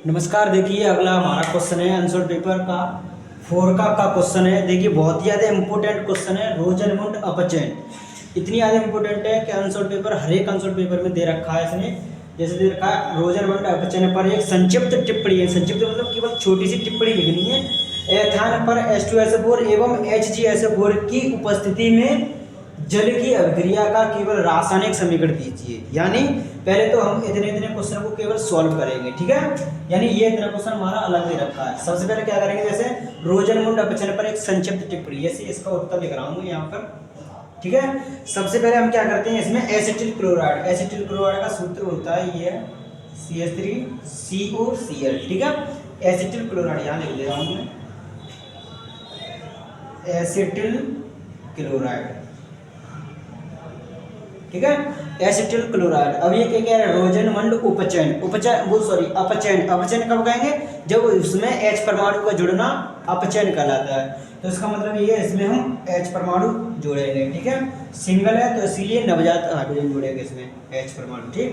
नमस्कार। देखिए अगला हमारा क्वेश्चन है आंसर पेपर का 4 का क्वेश्चन है। देखिए बहुत ही ज़्यादा इंपॉर्टेंट क्वेश्चन है, रोजनमुंड अपचयन। इतनी ज़्यादा इंपॉर्टेंट है कि आंसर पेपर हर एक आंसर पेपर में दे रखा है इसने। जैसे दे रखा है रोजनमुंड अपचयन पर एक संक्षिप्त टिप्पणी है। संक्षिप्त मतलब केवल छोटी सी टिप्पणी लिखनी है। एथान पर H2SO4 एवं HgSO4 की उपस्थिति में जल की अभिक्रिया का केवल रासायनिक समीकरण दीजिए। यानी पहले तो हम इतने इतने क्वेश्चन को केवल सॉल्व करेंगे, ठीक है। यानी ये इतना क्वेश्चन हमारा अलग दे रखा है। सबसे पहले क्या करेंगे, जैसे रोजनमुंड अपचयन पर एक संक्षिप्त टिप्पणी, जैसे इसका उत्तर लिख रहा हूँ यहाँ पर, ठीक है। सबसे पहले हम क्या करते हैं, इसमें एसिटिल क्लोराइड, एसिटिल क्लोराइड का सूत्र होता है ये CH3COCl, ठीक है। एसिटिल क्लोराइड यहाँ लिख दे रहा हूँ मैं, एसिटिल क्लोराइड, ठीक है। Acetyl chloride. अब ये क्या कह रहा है, रोजनमुंड उपचयन, अपचयन। अपचयन कब कहेंगे, जब उसमें H परमाणु का जुड़ना अपचयन कहलाता है। तो इसका मतलब ये है, इसमें हम H परमाणु जोड़ेंगे, ठीक है। सिंगल है तो इसीलिए नवजात हाइड्रोजन जोड़ेंगे इसमें H परमाणु, ठीक।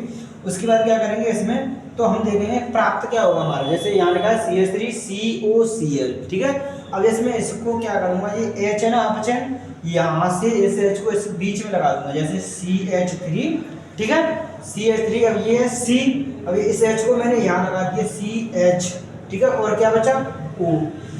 उसके बाद क्या करेंगे इसमें, तो हम देखेंगे प्राप्त क्या होगा हमारा। जैसे यहाँ लिखा है CH3COCl, ठीक है। अब इसमें इसको क्या करूँगा, ये H है ना अपचयन, यहाँ से इस H को इस बीच में लगा दूंगा, जैसे CH3, ठीक है। CH3, अब ये C, अब इस H को मैंने यहाँ लगा दिया CH, ठीक है। और क्या बचा O,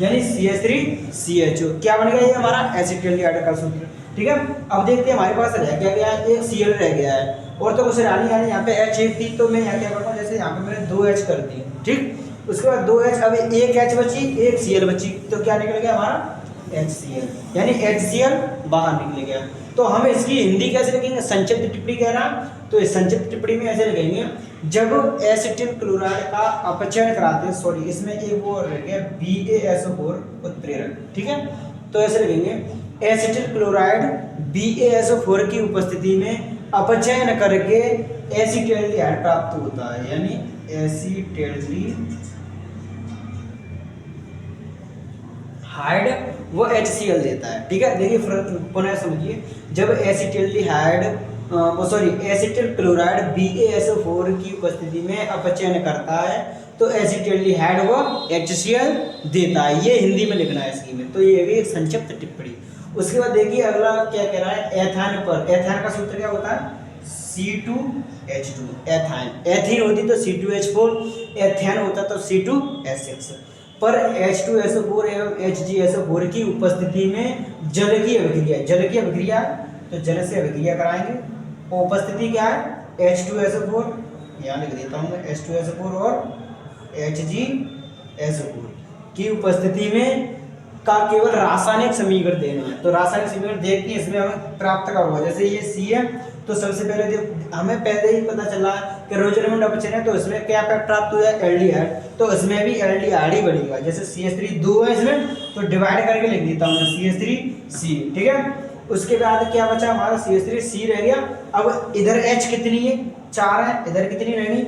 यानी CH3CHO, क्या बन गया ये हमारा एसिटिल्डिहाइड का सूत्र, ठीक है। अब देखते हैं हमारे पास रह क्या गया है, एक Cl रह गया है और तो कुछ रानी, यानी यहाँ पे H एक थी तो मैं यहाँ क्या करूँगा, जैसे यहाँ पे मैंने 2H कर दी, ठीक। उसके बाद 2H, अब एक H बची, एक Cl बची, तो क्या निकल गया हमारा HCl, यानी HCl बाहर निकल गया। तो हम इसकी हिंदी कैसे लिखेंगे, संक्षिप्त टिप्पणी कह रहा, तो इस संक्षिप्त टिप्पणी में ऐसे लिखेंगे, जब एसिटिल क्लोराइड का अपचयन कराते हैं, सॉरी इसमें एक वो रह गया BaSO4 उत्प्रेरक, ठीक है। तो ऐसे लिखेंगे, एसिटिल क्लोराइड BaSO4 की उपस्थिति में अपचयन करके एसिटिल्डिहाइड प्राप्त होता है, यानी एसिटिल्डिहाइड वो HCl देता है, ठीक है। देखिए पुनः समझिए, जब एसिटिल क्लोराइड BaSO4 की उपस्थिति में अपचयन करता है तो एसिटिल्डिहाइड वो HCl देता है। ये हिंदी में लिखना है इसकी में, तो ये भी एक संक्षिप्त टिप्पणी। उसके बाद देखिए अगला क्या कह रहा है, एथान पर। एथान का सूत्र क्या होता है, C2H2, एथान। एथीन होती तो C2H4, एथेन होता तो C2H6। पर H2SO4 एवं HgSO4 की उपस्थिति में जल की अभिक्रिया, तो जल से अभिक्रिया कराएंगे। उपस्थिति क्या है, H2SO4, यहाँ लिख देता हूँ मैं, H2SO4 और HgSO4 की उपस्थिति में का केवल रासायनिक समीकरण देना है। तो रासायनिक समीकरण देख के इसमें हमें प्राप्त का होगा, जैसे ये C है, तो सबसे पहले हमें पहले ही पता चला कि रोजनमुंड अपचयन है, तो इसमें क्या प्राप्त हुआ है, एल्डिहाइड, तो इसमें भी एल्डिहाइड ही बनेगा। जैसे CH3 2 है इसमें, तो डिवाइड करके लिख देता हूँ CH3C, ठीक है। उसके बाद क्या बचा हमारा, CH3C रह गया। अब इधर H कितनी है, 4 है, इधर कितनी रहेगी,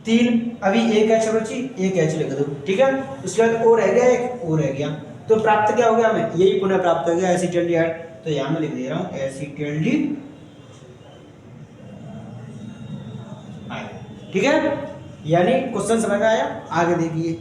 3। अभी एक H बची, एक H लिख दो, ठीक है। उसके बाद O रह गया, एक O रह गया, तो प्राप्त क्या हो गया हमें, यही पुनः प्राप्त हो गया एसिटिल्डिहाइड। तो यहाँ मैं लिख दे रहा हूँ एसिटिल्डिहाइड, ठीक है। यानी क्वेश्चन समझ में आया, आगे देखिए।